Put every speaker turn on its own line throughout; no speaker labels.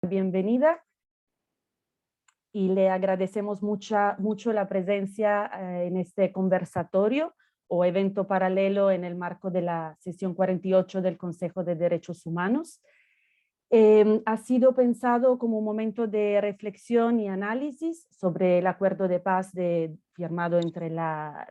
bienvenida y le agradecemos mucho la presencia en este conversatorio o evento paralelo en el marco de la sesión 48 del Consejo de Derechos Humanos. Ha sido pensado como un momento de reflexión y análisis sobre el acuerdo de paz firmado entre la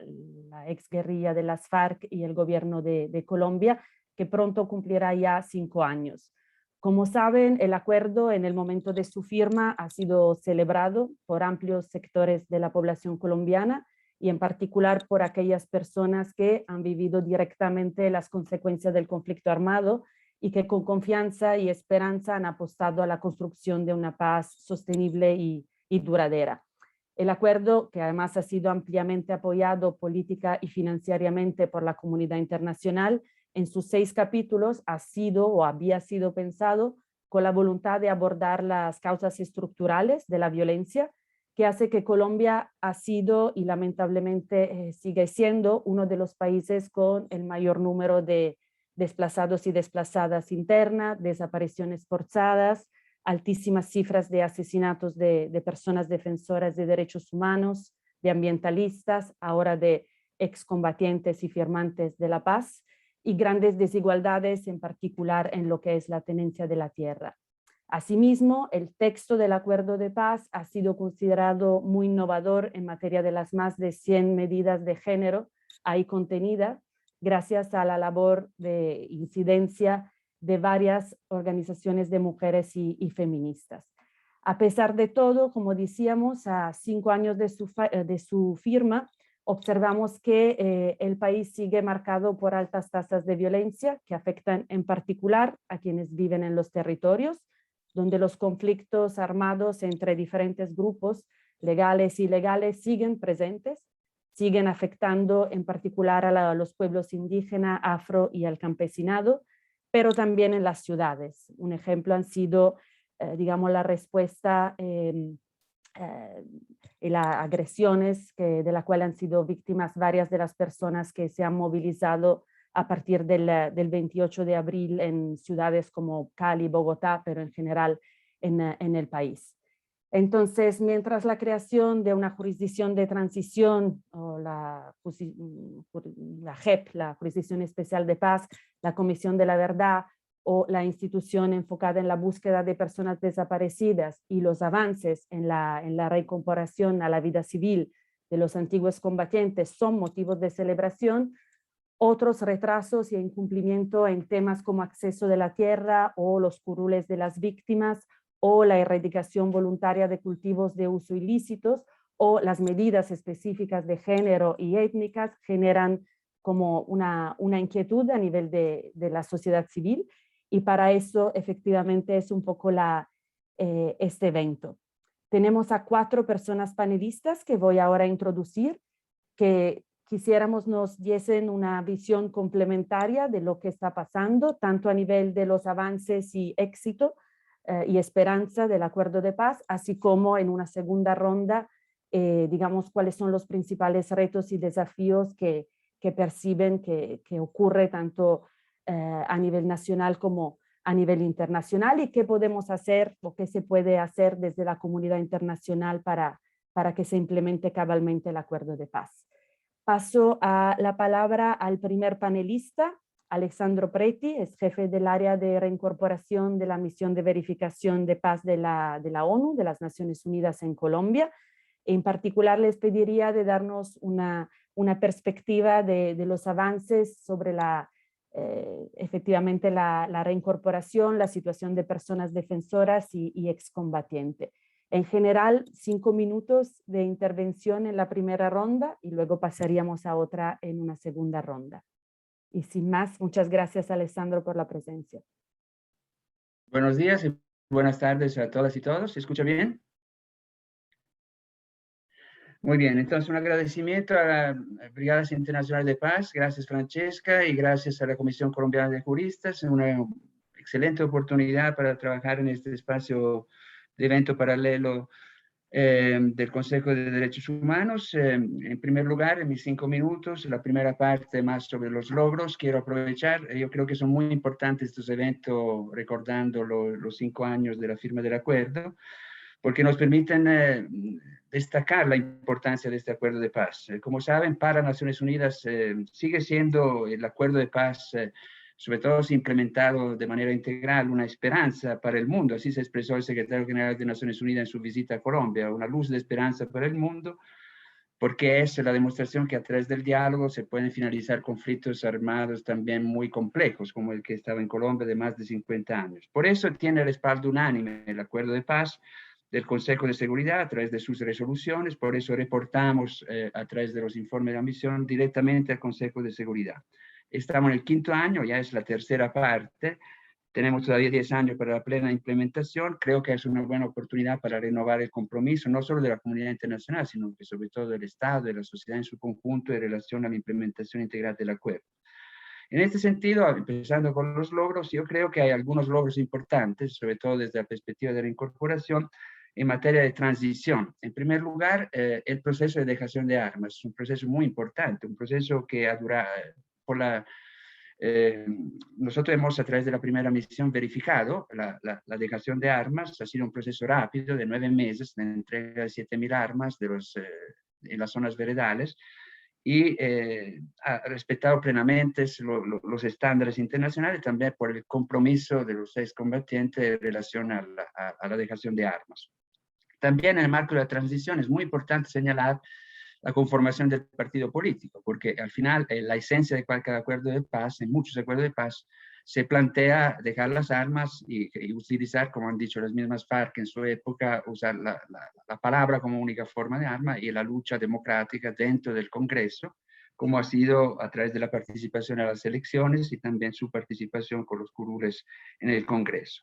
exguerrilla de las FARC y el gobierno de Colombia, que pronto cumplirá ya 5 años. Como saben, el acuerdo en el momento de su firma ha sido celebrado por amplios sectores de la población colombiana y en particular por aquellas personas que han vivido directamente las consecuencias del conflicto armado y que con confianza y esperanza han apostado a la construcción de una paz sostenible y duradera. El acuerdo, que además ha sido ampliamente apoyado política y financieramente por la comunidad internacional, en sus 6 capítulos ha sido o había sido pensado con la voluntad de abordar las causas estructurales de la violencia que hace que Colombia ha sido y lamentablemente sigue siendo uno de los países con el mayor número de desplazados y desplazadas internas, desapariciones forzadas, altísimas cifras de asesinatos de personas defensoras de derechos humanos, de ambientalistas, ahora de excombatientes y firmantes de la paz, y grandes desigualdades, en particular en lo que es la tenencia de la tierra. Asimismo, el texto del acuerdo de paz ha sido considerado muy innovador en materia de las más de 100 medidas de género ahí contenidas, gracias a la labor de incidencia de varias organizaciones de mujeres y feministas. A pesar de todo, como decíamos, a 5 años de su firma, observamos que el país sigue marcado por altas tasas de violencia que afectan en particular a quienes viven en los territorios, donde los conflictos armados entre diferentes grupos legales y ilegales siguen presentes, siguen afectando en particular a los pueblos indígenas, afro y al campesinado, pero también en las ciudades. Un ejemplo han sido, digamos, la respuesta y las agresiones de la cual han sido víctimas varias de las personas que se han movilizado a partir del 28 de abril en ciudades como Cali, Bogotá, pero en general en el país. Entonces, mientras la creación de una jurisdicción de transición o la JEP, la Jurisdicción Especial de Paz, la Comisión de la Verdad o la institución enfocada en la búsqueda de personas desaparecidas y los avances en la reincorporación a la vida civil de los antiguos combatientes son motivos de celebración, otros retrasos y incumplimiento en temas como acceso de la tierra o los curules de las víctimas o la erradicación voluntaria de cultivos de uso ilícitos o las medidas específicas de género y étnicas generan como una inquietud a nivel de la sociedad civil, y para eso efectivamente es un poco este evento. Tenemos a 4 personas panelistas que voy ahora a introducir, que quisiéramos nos diesen una visión complementaria de lo que está pasando, tanto a nivel de los avances y éxito y esperanza del acuerdo de paz, así como en una segunda ronda, digamos, cuáles son los principales retos y desafíos que perciben que ocurre tanto a nivel nacional como a nivel internacional, y qué podemos hacer o qué se puede hacer desde la comunidad internacional para que se implemente cabalmente el acuerdo de paz. Paso la palabra al primer panelista, Alessandro Preti, es jefe del área de reincorporación de la misión de verificación de paz de la ONU, de las Naciones Unidas en Colombia. En particular les pediría de darnos una perspectiva de los avances sobre efectivamente la reincorporación, la situación de personas defensoras y excombatientes. En general, 5 minutos de intervención en la primera ronda y luego pasaríamos a otra en una segunda ronda. Y sin más, muchas gracias, Alessandro, por la presencia.
Buenos días y buenas tardes a todas y todos. ¿Se escucha bien? Muy bien, entonces un agradecimiento a la Brigada Internacional de Paz, gracias Francesca, y gracias a la Comisión Colombiana de Juristas, una excelente oportunidad para trabajar en este espacio de evento paralelo del Consejo de Derechos Humanos. En primer lugar, en mis 5 minutos, la primera parte más sobre los logros. Quiero aprovechar, yo creo que son muy importantes estos eventos recordando los 5 años de la firma del acuerdo, porque nos permiten destacar la importancia de este acuerdo de paz. Como saben, para Naciones Unidas sigue siendo el acuerdo de paz, sobre todo si implementado de manera integral, una esperanza para el mundo. Así se expresó el secretario general de Naciones Unidas en su visita a Colombia, una luz de esperanza para el mundo, porque es la demostración que a través del diálogo se pueden finalizar conflictos armados también muy complejos, como el que estaba en Colombia de más de 50 años. Por eso tiene respaldo unánime el acuerdo de paz del Consejo de Seguridad a través de sus resoluciones, por eso reportamos a través de los informes de la misión directamente al Consejo de Seguridad. Estamos en el 5º año, ya es la tercera parte, tenemos todavía 10 años para la plena implementación. Creo que es una buena oportunidad para renovar el compromiso, no solo de la comunidad internacional, sino que sobre todo del Estado, de la sociedad en su conjunto, en relación a la implementación integral del acuerdo. En este sentido, empezando con los logros, yo creo que hay algunos logros importantes, sobre todo desde la perspectiva de la incorporación, en materia de transición. En primer lugar, el proceso de dejación de armas es un proceso muy importante, un proceso que ha durado por la... nosotros hemos a través de la primera misión verificado la dejación de armas, ha sido un proceso rápido de 9 meses, de entrega de 7.000 armas en las zonas veredales, y ha respetado plenamente los estándares internacionales, también por el compromiso de los excombatientes en relación a la dejación de armas. También en el marco de la transición es muy importante señalar la conformación del partido político, porque al final la esencia de cualquier acuerdo de paz, en muchos acuerdos de paz, se plantea dejar las armas y utilizar, como han dicho las mismas FARC en su época, usar la palabra como única forma de arma y la lucha democrática dentro del Congreso, como ha sido a través de la participación en las elecciones y también su participación con los curules en el Congreso.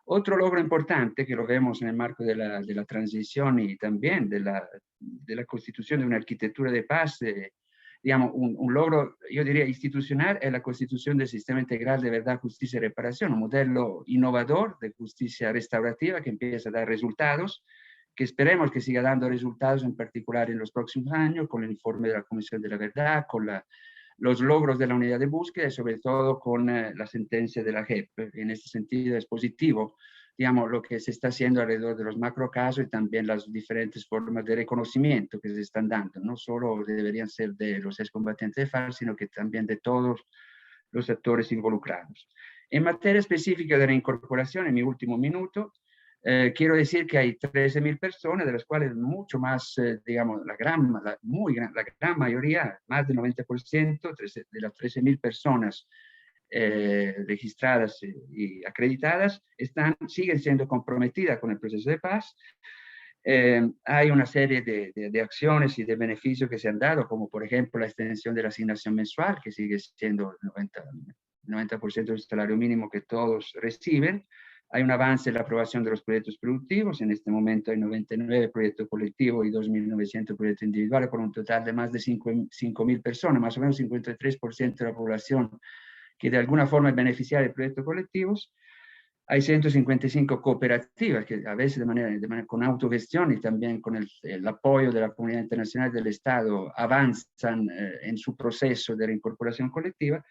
Otro logro importante que lo vemos en el marco de la transición y también de la constitución de una arquitectura de paz, digamos, un logro, yo diría, institucional, es la constitución del sistema integral de verdad, justicia y reparación, un modelo innovador de justicia restaurativa que empieza a dar resultados, que esperemos que siga dando resultados, en particular en los próximos años, con el informe de la Comisión de la Verdad, con los logros de la unidad de búsqueda y sobre todo con la sentencia de la JEP. En este sentido es positivo, digamos, lo que se está haciendo alrededor de los macrocasos y también las diferentes formas de reconocimiento que se están dando. No solo deberían ser de los excombatientes de FARC, sino que también de todos los actores involucrados. En materia específica de la incorporación, en mi último minuto, quiero decir que hay 13.000 personas, de las cuales mucho más, digamos, la gran mayoría, más del 90% de las 13.000 personas registradas y acreditadas siguen siendo comprometidas con el proceso de paz. Hay una serie de acciones y de beneficios que se han dado, como por ejemplo la extensión de la asignación mensual, que sigue siendo 90% del salario mínimo que todos reciben. Hay un avance en la aprobación de los proyectos productivos. En este momento hay 99 proyectos colectivos y 2.900 proyectos individuales, por un total de más de 5.000 personas, más o menos 53% de la población que de alguna forma es beneficiaria de proyectos colectivos. Hay 155 cooperativas que a veces de manera con autogestión y también con el apoyo de la comunidad internacional del Estado avanzan en su proceso de reincorporación colectiva.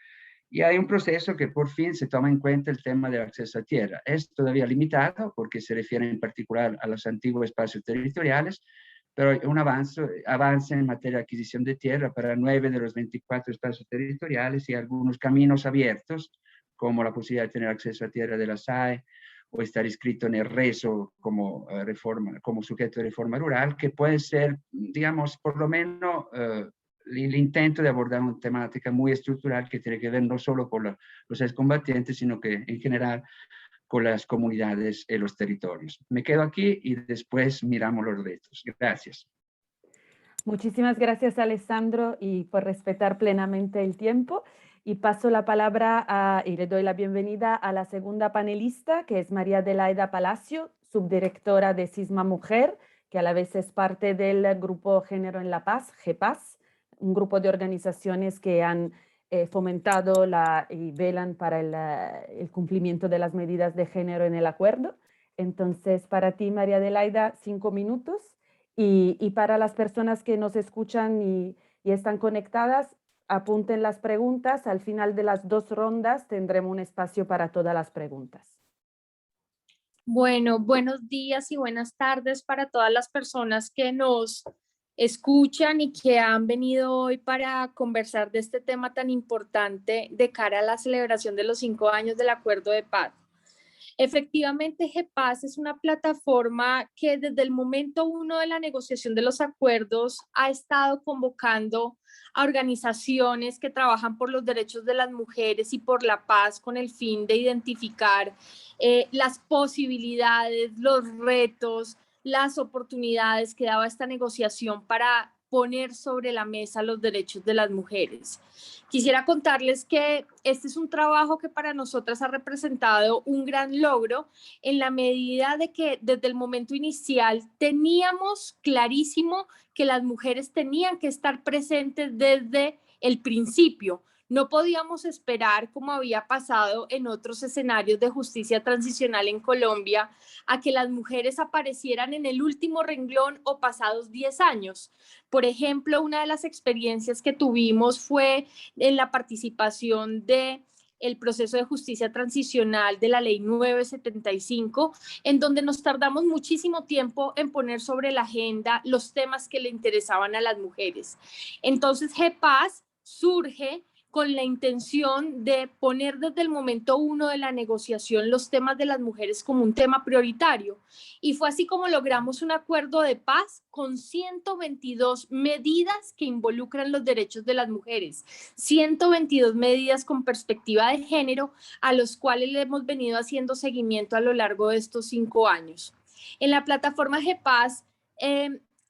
Y hay un proceso que por fin se toma en cuenta el tema del acceso a tierra. Es todavía limitado porque se refiere en particular a los antiguos espacios territoriales, pero hay un avance en materia de adquisición de tierra para 9 de los 24 espacios territoriales y algunos caminos abiertos, como la posibilidad de tener acceso a tierra de la SAE o estar inscrito en el RESO como sujeto de reforma rural, que puede ser, digamos, por lo menos el intento de abordar una temática muy estructural que tiene que ver no solo con los excombatientes, sino que en general con las comunidades y los territorios. Me quedo aquí y después miramos los retos. Gracias.
Muchísimas gracias, Alessandro, y por respetar plenamente el tiempo. Y paso la palabra y le doy la bienvenida a la segunda panelista, que es María Adelaida Palacio, subdirectora de Cisma Mujer, que a la vez es parte del Grupo Género en la Paz, GEPAZ, un grupo de organizaciones que han fomentado y velan para el cumplimiento de las medidas de género en el acuerdo. Entonces, para ti, María Adelaida, 5 minutos. Y para las personas que nos escuchan y están conectadas, apunten las preguntas. Al final de las 2 rondas tendremos un espacio para todas las preguntas.
Bueno, buenos días y buenas tardes para todas las personas que nos escuchan y que han venido hoy para conversar de este tema tan importante de cara a la celebración de los 5 años del Acuerdo de Paz. Efectivamente, GEPAS es una plataforma que desde el momento uno de la negociación de los acuerdos ha estado convocando a organizaciones que trabajan por los derechos de las mujeres y por la paz con el fin de identificar las posibilidades, los retos, las oportunidades que daba esta negociación para poner sobre la mesa los derechos de las mujeres. Quisiera contarles que este es un trabajo que para nosotras ha representado un gran logro en la medida de que desde el momento inicial teníamos clarísimo que las mujeres tenían que estar presentes desde el principio. No podíamos esperar, como había pasado en otros escenarios de justicia transicional en Colombia, a que las mujeres aparecieran en el último renglón o pasados 10 años. Por ejemplo, una de las experiencias que tuvimos fue en la participación de el proceso de justicia transicional de la ley 975, en donde nos tardamos muchísimo tiempo en poner sobre la agenda los temas que le interesaban a las mujeres. Entonces, GEPAS surge con la intención de poner desde el momento uno de la negociación los temas de las mujeres como un tema prioritario. Y fue así como logramos un acuerdo de paz con 122 medidas que involucran los derechos de las mujeres, 122 medidas con perspectiva de género a los cuales le hemos venido haciendo seguimiento a lo largo de estos 5 años. En la plataforma GEPAS,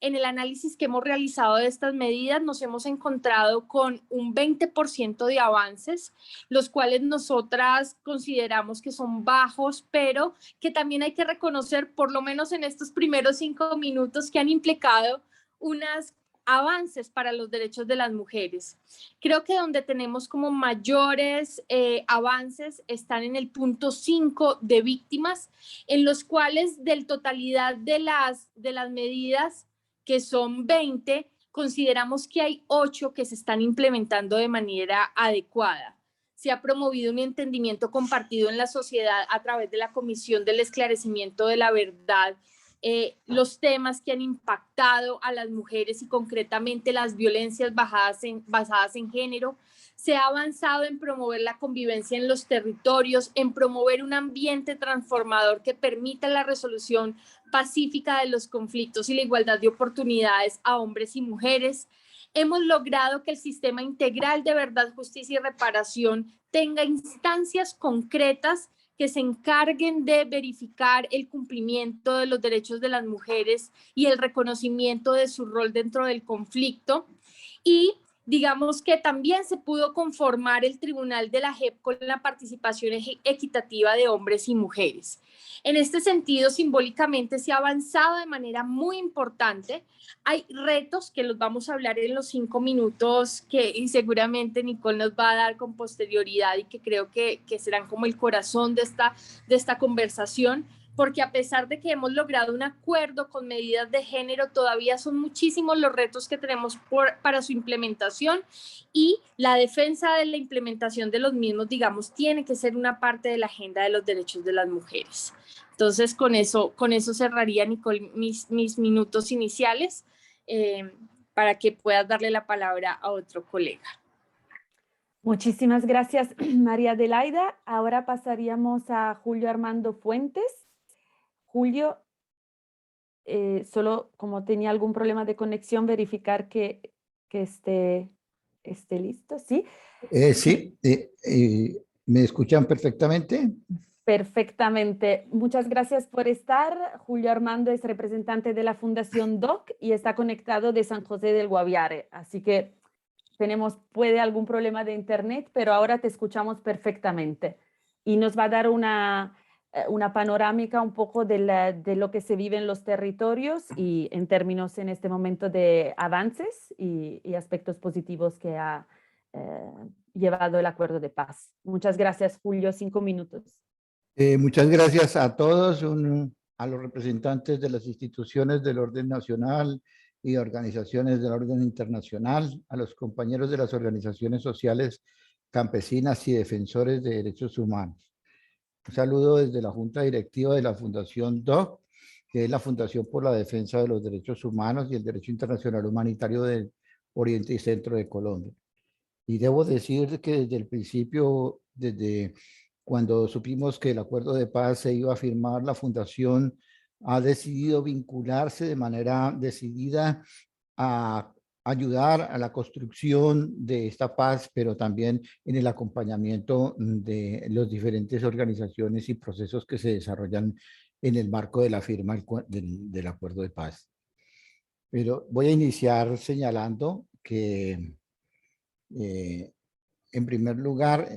en el análisis que hemos realizado de estas medidas, nos hemos encontrado con un 20% de avances, los cuales nosotras consideramos que son bajos, pero que también hay que reconocer, por lo menos en estos primeros 5 minutos, que han implicado unos avances para los derechos de las mujeres. Creo que donde tenemos como mayores avances están en el punto 5 de víctimas, en los cuales del totalidad de las medidas, que son 20, consideramos que hay 8 que se están implementando de manera adecuada. Se ha promovido un entendimiento compartido en la sociedad a través de la Comisión del Esclarecimiento de la Verdad, los temas que han impactado a las mujeres y concretamente las violencias basadas en género. Se ha avanzado en promover la convivencia en los territorios, en promover un ambiente transformador que permita la resolución pacífica de los conflictos y la igualdad de oportunidades a hombres y mujeres. Hemos logrado que el sistema integral de verdad, justicia y reparación tenga instancias concretas que se encarguen de verificar el cumplimiento de los derechos de las mujeres y el reconocimiento de su rol dentro del conflicto. Y digamos que también se pudo conformar el Tribunal de la JEP con la participación equitativa de hombres y mujeres. En este sentido, simbólicamente se ha avanzado de manera muy importante. Hay retos que los vamos a hablar en los 5 minutos y seguramente Nicole nos va a dar con posterioridad y que creo que serán como el corazón de esta conversación, porque a pesar de que hemos logrado un acuerdo con medidas de género, todavía son muchísimos los retos que tenemos para su implementación, y la defensa de la implementación de los mismos, digamos, tiene que ser una parte de la agenda de los derechos de las mujeres. Entonces, con eso cerraría, Nicole, mis minutos iniciales para que puedas darle la palabra a otro colega.
Muchísimas gracias, María Adelaida. Ahora pasaríamos a Julio Armando Fuentes. Julio, solo como tenía algún problema de conexión, verificar que esté listo, ¿sí?
Sí, ¿me escuchan perfectamente?
Perfectamente. Muchas gracias por estar. Julio Armando es representante de la Fundación DOC y está conectado de San José del Guaviare. Así que puede algún problema de internet, pero ahora te escuchamos perfectamente. Y nos va a dar una panorámica un poco de lo que se vive en los territorios y en términos en este momento de avances y aspectos positivos que ha llevado el acuerdo de paz. Muchas gracias, Julio. 5 minutos.
Muchas gracias a todos, a los representantes de las instituciones del orden nacional y organizaciones del orden internacional, a los compañeros de las organizaciones sociales campesinas y defensores de derechos humanos. Un saludo desde la Junta Directiva de la Fundación DOC, que es la Fundación por la Defensa de los Derechos Humanos y el Derecho Internacional Humanitario del Oriente y Centro de Colombia. Y debo decir que desde el principio, desde cuando supimos que el acuerdo de paz se iba a firmar, la Fundación ha decidido vincularse de manera decidida a ayudar a la construcción de esta paz, pero también en el acompañamiento de las diferentes organizaciones y procesos que se desarrollan en el marco de la firma del acuerdo de paz. Pero voy a iniciar señalando que en primer lugar,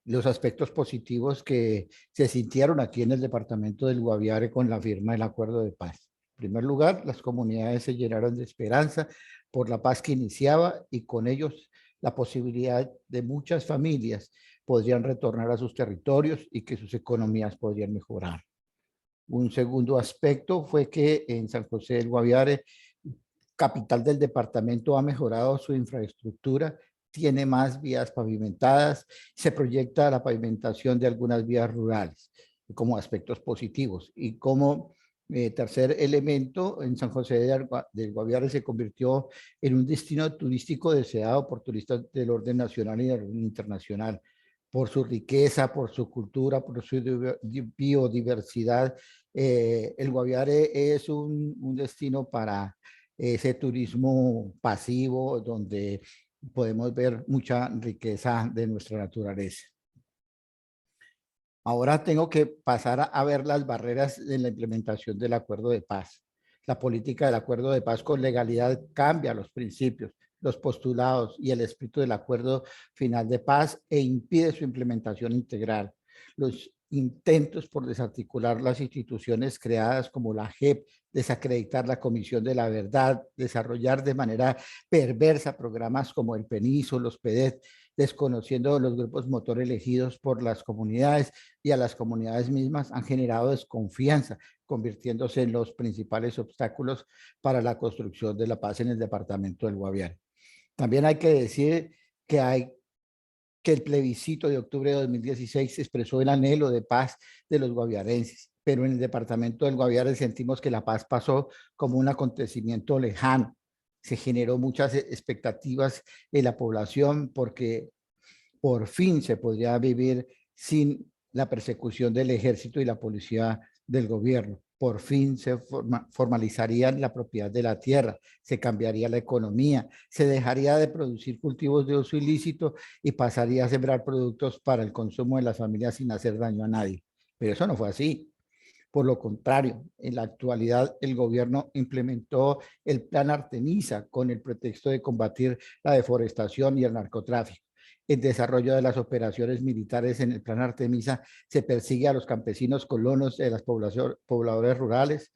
los aspectos positivos que se sintieron aquí en el departamento del Guaviare con la firma del acuerdo de paz. En primer lugar, las comunidades se llenaron de esperanza por la paz que iniciaba y con ellos la posibilidad de muchas familias podrían retornar a sus territorios y que sus economías podrían mejorar. Un segundo aspecto fue que en San José del Guaviare, capital del departamento, ha mejorado su infraestructura, tiene más vías pavimentadas, se proyecta la pavimentación de algunas vías rurales como aspectos positivos. Y como tercer elemento, en San José del Guaviare se convirtió en un destino turístico deseado por turistas del orden nacional y del orden internacional, por su riqueza, por su cultura, por su biodiversidad. El Guaviare es un destino para ese turismo pasivo donde podemos ver mucha riqueza de nuestra naturaleza. Ahora tengo que pasar a ver las barreras en la implementación del acuerdo de paz. La política del acuerdo de paz con legalidad cambia los principios, los postulados y el espíritu del acuerdo final de paz e impide su implementación integral. Los intentos por desarticular las instituciones creadas como la JEP, desacreditar la Comisión de la Verdad, desarrollar de manera perversa programas como el PENISO, los PEDET, desconociendo los grupos motor elegidos por las comunidades y a las comunidades mismas, han generado desconfianza, convirtiéndose en los principales obstáculos para la construcción de la paz en el departamento del Guaviare. También hay que decir que el plebiscito de octubre de 2016 expresó el anhelo de paz de los guaviarenses, pero en el departamento del Guaviare sentimos que la paz pasó como un acontecimiento lejano. Se generó muchas expectativas en la población porque por fin se podría vivir sin la persecución del ejército y la policía del gobierno. Por fin se formalizaría la propiedad de la tierra, se cambiaría la economía, se dejaría de producir cultivos de uso ilícito y pasaría a sembrar productos para el consumo de las familias sin hacer daño a nadie. Pero eso no fue así. Por lo contrario, en la actualidad el gobierno implementó el Plan Artemisa con el pretexto de combatir la deforestación y el narcotráfico. El desarrollo de las operaciones militares en el Plan Artemisa se persigue a los campesinos colonos de las pobladores rurales.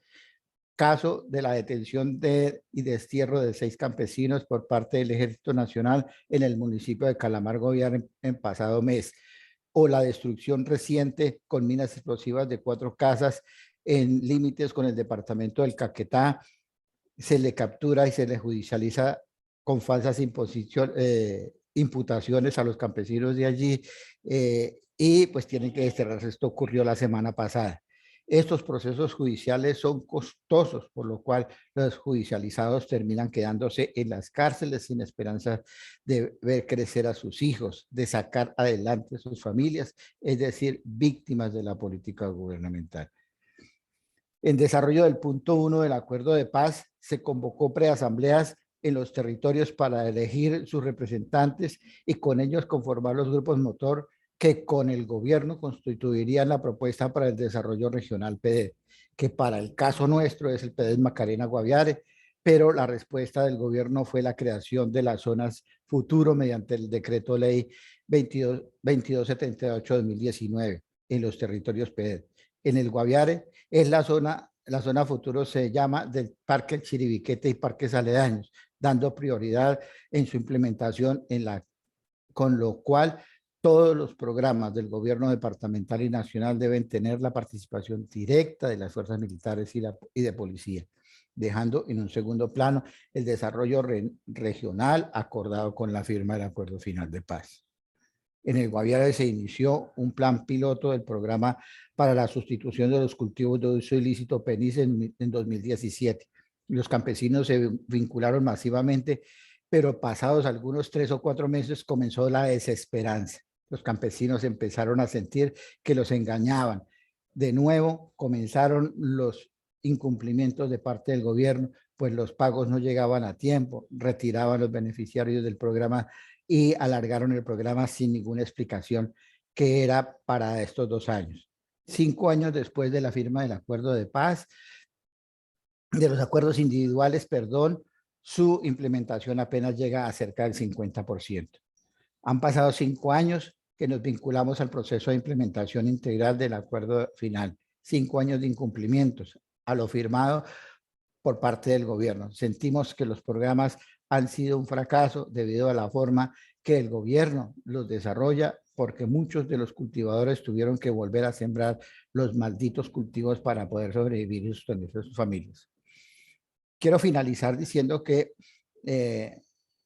Caso de la detención y destierro de 6 campesinos por parte del Ejército Nacional en el municipio de Calamargo en pasado mes, o la destrucción reciente con minas explosivas de 4 casas en límites con el departamento del Caquetá. Se le captura y se le judicializa con falsas imputaciones a los campesinos de allí y pues tienen que desterrarse. Esto ocurrió la semana pasada. Estos procesos judiciales son costosos, por lo cual los judicializados terminan quedándose en las cárceles sin esperanza de ver crecer a sus hijos, de sacar adelante a sus familias, es decir, víctimas de la política gubernamental. En desarrollo del punto 1 del acuerdo de paz, se convocó preasambleas en los territorios para elegir sus representantes y con ellos conformar los grupos motor que con el gobierno constituirían la propuesta para el desarrollo regional PEDED, que para el caso nuestro es el PEDED Macarena Guaviare, pero la respuesta del gobierno fue la creación de las zonas futuro mediante el decreto ley 2278-2019 en los territorios PEDED. En el Guaviare es la zona futuro se llama del Parque Chiribiquete y Parques Aledaños, dando prioridad en su implementación con lo cual todos los programas del gobierno departamental y nacional deben tener la participación directa de las fuerzas militares y de policía, dejando en un segundo plano el desarrollo regional acordado con la firma del Acuerdo Final de Paz. En el Guaviare se inició un plan piloto del programa para la sustitución de los cultivos de uso ilícito PENIS en 2017. Los campesinos se vincularon masivamente, pero pasados algunos 3 o 4 meses comenzó la desesperanza. Los campesinos empezaron a sentir que los engañaban. De nuevo comenzaron los incumplimientos de parte del gobierno, pues los pagos no llegaban a tiempo, retiraban los beneficiarios del programa y alargaron el programa sin ninguna explicación que era para estos 2 años. 5 años después de la firma del acuerdo de paz, de los acuerdos individuales, perdón, su implementación apenas llega a cerca del 50%. Han pasado 5 años que nos vinculamos al proceso de implementación integral del acuerdo final. 5 años de incumplimientos a lo firmado por parte del gobierno. Sentimos que los programas han sido un fracaso debido a la forma que el gobierno los desarrolla, porque muchos de los cultivadores tuvieron que volver a sembrar los malditos cultivos para poder sobrevivir y sostener a sus familias. Quiero finalizar diciendo que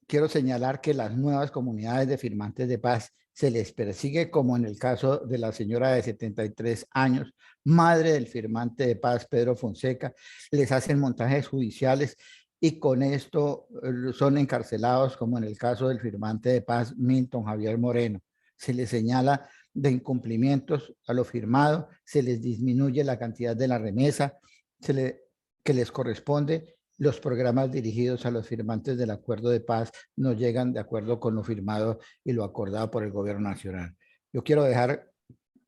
quiero señalar que las nuevas comunidades de firmantes de paz se les persigue, como en el caso de la señora de 73 años, madre del firmante de paz, Pedro Fonseca. Les hacen montajes judiciales y con esto son encarcelados, como en el caso del firmante de paz, Milton Javier Moreno. Se les señala de incumplimientos a lo firmado, se les disminuye la cantidad de la remesa que les corresponde. Los programas dirigidos a los firmantes del acuerdo de paz no llegan de acuerdo con lo firmado y lo acordado por el gobierno nacional. Yo quiero dejar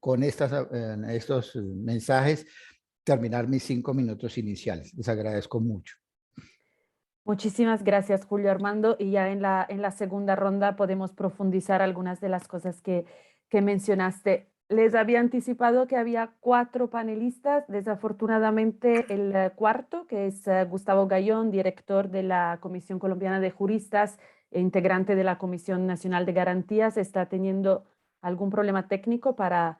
con estos mensajes, terminar mis 5 minutos iniciales. Les agradezco mucho.
Muchísimas gracias, Julio Armando. Y ya en la segunda ronda podemos profundizar algunas de las cosas que mencionaste. Les había anticipado que había 4 panelistas. Desafortunadamente, el cuarto, que es Gustavo Gayón, director de la Comisión Colombiana de Juristas e integrante de la Comisión Nacional de Garantías, está teniendo algún problema técnico para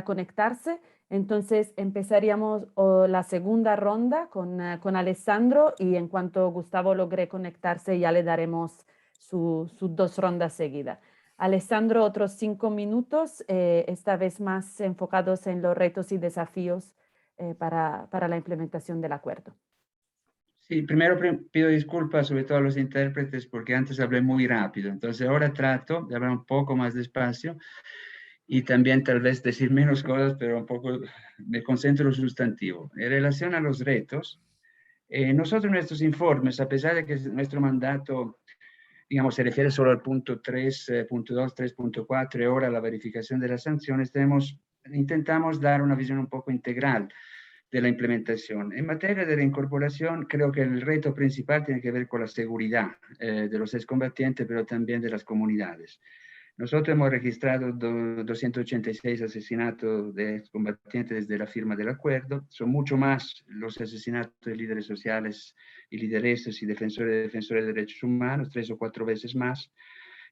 conectarse. Entonces, empezaríamos la segunda ronda con Alessandro, y en cuanto Gustavo logre conectarse, ya le daremos sus 2 rondas seguidas. Alessandro, otros 5 minutos, esta vez más enfocados en los retos y desafíos para la implementación del acuerdo.
Sí, primero pido disculpas sobre todo a los intérpretes porque antes hablé muy rápido, entonces ahora trato de hablar un poco más despacio y también tal vez decir menos cosas, pero un poco me concentro en lo sustantivo. En relación a los retos, nosotros en nuestros informes, a pesar de que nuestro mandato, digamos, se refiere solo al punto 3.2, 3.4 y ahora la verificación de las sanciones, intentamos dar una visión un poco integral de la implementación. En materia de reincorporación, creo que el reto principal tiene que ver con la seguridad de los excombatientes, pero también de las comunidades. Nosotros hemos registrado 286 asesinatos de excombatientes desde la firma del acuerdo. Son mucho más los asesinatos de líderes sociales y lideresas y defensores de derechos humanos, 3 o 4 veces más.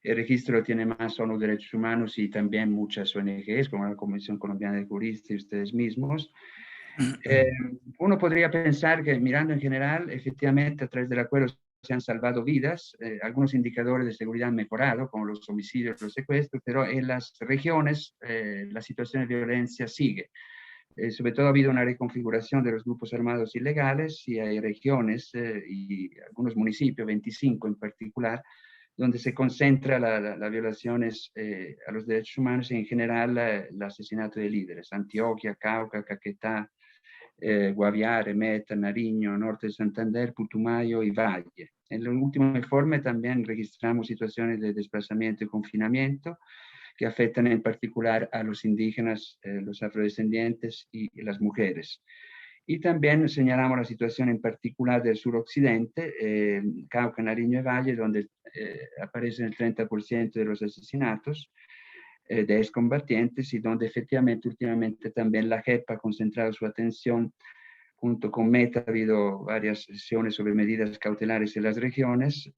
El registro tiene más ONU Derechos Humanos y también muchas ONGs, como la Comisión Colombiana de Juristas y ustedes mismos. Uno podría pensar que mirando en general, efectivamente a través del acuerdo se han salvado vidas, algunos indicadores de seguridad han mejorado, como los homicidios, los secuestros, pero en las regiones la situación de violencia sigue. Sobre todo ha habido una reconfiguración de los grupos armados ilegales y hay regiones y algunos municipios, 25 en particular, donde se concentra las violaciones a los derechos humanos y en general el asesinato de líderes. Antioquia, Cauca, Caquetá, Guaviare, Meta, Nariño, Norte de Santander, Putumayo y Valle. En el último informe también registramos situaciones de desplazamiento y confinamiento que afectan en particular a los indígenas, los afrodescendientes y las mujeres. Y también señalamos la situación en particular del suroccidente, Cauca, Nariño y Valle, donde aparecen el 30% de los asesinatos de excombatientes y donde efectivamente últimamente también la JEP ha concentrado su atención junto con Meta ha habido varias sesiones sobre medidas cautelares en las regiones,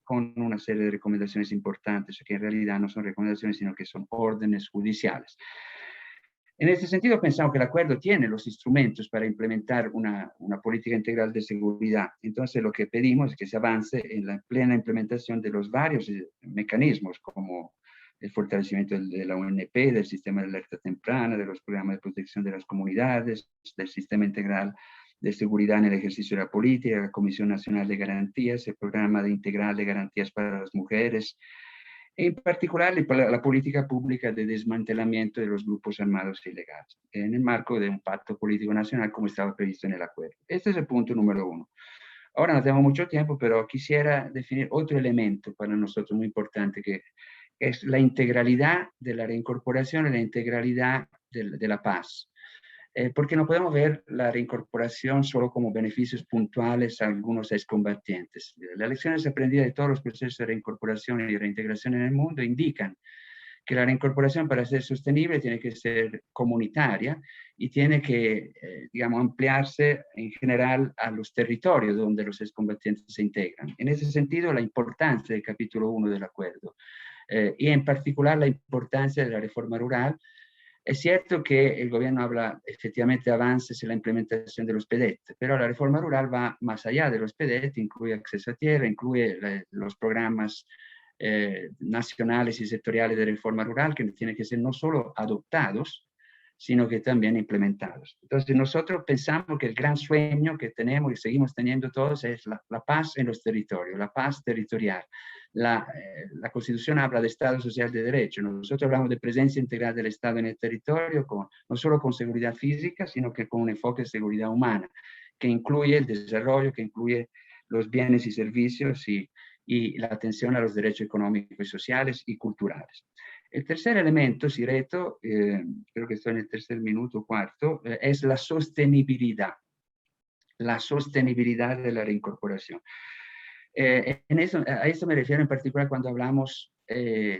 con una serie de recomendaciones importantes, que en realidad no son recomendaciones, sino que son órdenes judiciales. En este sentido, pensamos que el acuerdo tiene los instrumentos para implementar una política integral de seguridad. Entonces, lo que pedimos es que se avance en la plena implementación de los varios mecanismos, como el fortalecimiento de la UNP, del sistema de alerta temprana, de los programas de protección de las comunidades, del sistema integral de seguridad en el ejercicio de la política, la Comisión Nacional de Garantías, el programa integral de garantías para las mujeres, en particular la política pública de desmantelamiento de los grupos armados ilegales, en el marco de un pacto político nacional como estaba previsto en el acuerdo. Este es el punto número 1. Ahora no tengo mucho tiempo, pero quisiera definir otro elemento para nosotros muy importante, que es la integralidad de la reincorporación y la integralidad de la paz. Porque no podemos ver la reincorporación solo como beneficios puntuales a algunos excombatientes. Las lecciones aprendidas de todos los procesos de reincorporación y reintegración en el mundo indican que la reincorporación, para ser sostenible, tiene que ser comunitaria y tiene que, digamos, ampliarse en general a los territorios donde los excombatientes se integran. En ese sentido, la importancia del capítulo 1 del acuerdo y en particular la importancia de la reforma rural. Es cierto que el gobierno habla efectivamente de avances en la implementación de los PEDET, pero la reforma rural va más allá de los PEDET, incluye acceso a tierra, incluye los programas nacionales y sectoriales de reforma rural que tienen que ser no solo adoptados, sino que también implementados. Entonces nosotros pensamos que el gran sueño que tenemos y seguimos teniendo todos es la paz en los territorios, la paz territorial. La Constitución habla de Estado Social de Derecho. Nosotros hablamos de presencia integral del Estado en el territorio, no solo con seguridad física, sino que con un enfoque de seguridad humana, que incluye el desarrollo, que incluye los bienes y servicios y la atención a los derechos económicos y sociales y culturales. El tercer elemento, si reto, creo que estoy en el tercer minuto, cuarto, es la sostenibilidad de la reincorporación. A eso me refiero en particular cuando hablamos,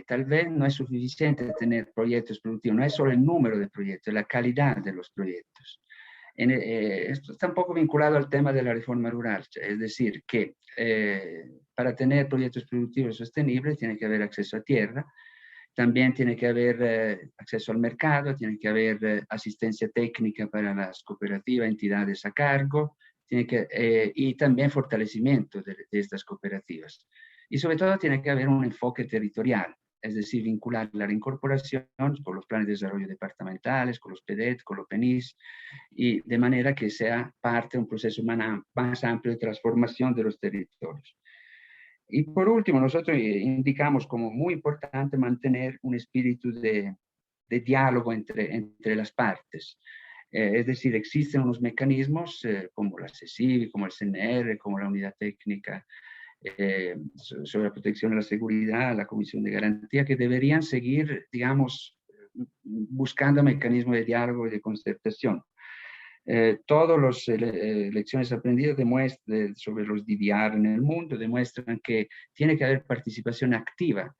tal vez no es suficiente tener proyectos productivos, no es solo el número de proyectos, es la calidad de los proyectos. Esto está un poco vinculado al tema de la reforma rural, es decir, que para tener proyectos productivos sostenibles tiene que haber acceso a tierra, también tiene que haber acceso al mercado, tiene que haber asistencia técnica para las cooperativas, entidades a cargo, y también fortalecimiento de estas cooperativas. Y sobre todo tiene que haber un enfoque territorial, es decir, vincular la reincorporación con los planes de desarrollo departamentales, con los PEDET, con los PENIS, y de manera que sea parte de un proceso más amplio de transformación de los territorios. Y por último, nosotros indicamos como muy importante mantener un espíritu de diálogo entre las partes. Es decir, existen unos mecanismos como la CECIV, como el CNR, como la Unidad Técnica sobre la Protección de la Seguridad, la Comisión de Garantía, que deberían seguir, digamos, buscando mecanismos de diálogo y de concertación. Todas las lecciones aprendidas sobre los DDR en el mundo demuestran que tiene que haber participación activa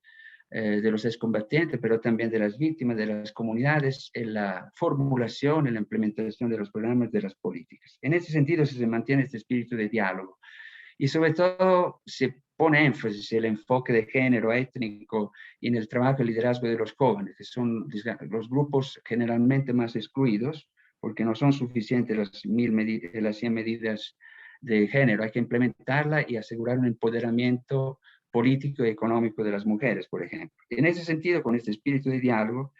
de los excombatientes, pero también de las víctimas, de las comunidades, en la formulación, en la implementación de los programas, de las políticas. En ese sentido, se mantiene este espíritu de diálogo. Y sobre todo, se pone énfasis en el enfoque de género étnico y en el trabajo y liderazgo de los jóvenes, que son los grupos generalmente más excluidos, porque no son suficientes las 100 medidas de género. Hay que implementarla y asegurar un empoderamiento político y económico de las mujeres, por ejemplo. En ese sentido, con este espíritu de diálogo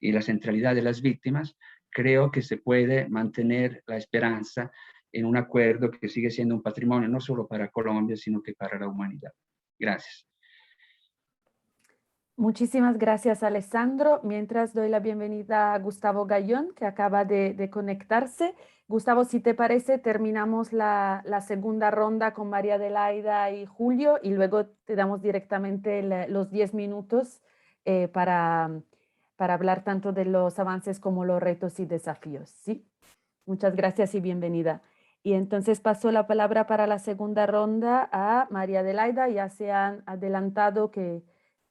y la centralidad de las víctimas, creo que se puede mantener la esperanza en un acuerdo que sigue siendo un patrimonio no solo para Colombia, sino que para la humanidad. Gracias.
Muchísimas gracias, Alessandro. Mientras doy la bienvenida a Gustavo Gayón, que acaba de conectarse. Gustavo, si te parece, terminamos la segunda ronda con María Adelaida y Julio y luego te damos directamente los 10 minutos para hablar tanto de los avances como los retos y desafíos. ¿Sí? Muchas gracias y bienvenida. Y entonces paso la palabra para la segunda ronda a María Adelaida. Ya se han adelantado que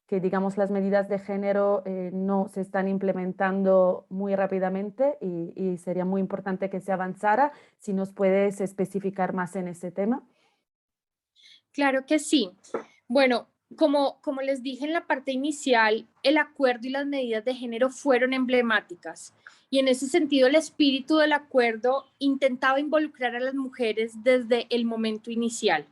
digamos, las medidas de género no se están implementando muy rápidamente y sería muy importante que se avanzara. Si nos puedes especificar más en ese tema.
Claro que sí. Bueno, como les dije en la parte inicial, el acuerdo y las medidas de género fueron emblemáticas. Y en ese sentido, el espíritu del acuerdo intentaba involucrar a las mujeres desde el momento inicial.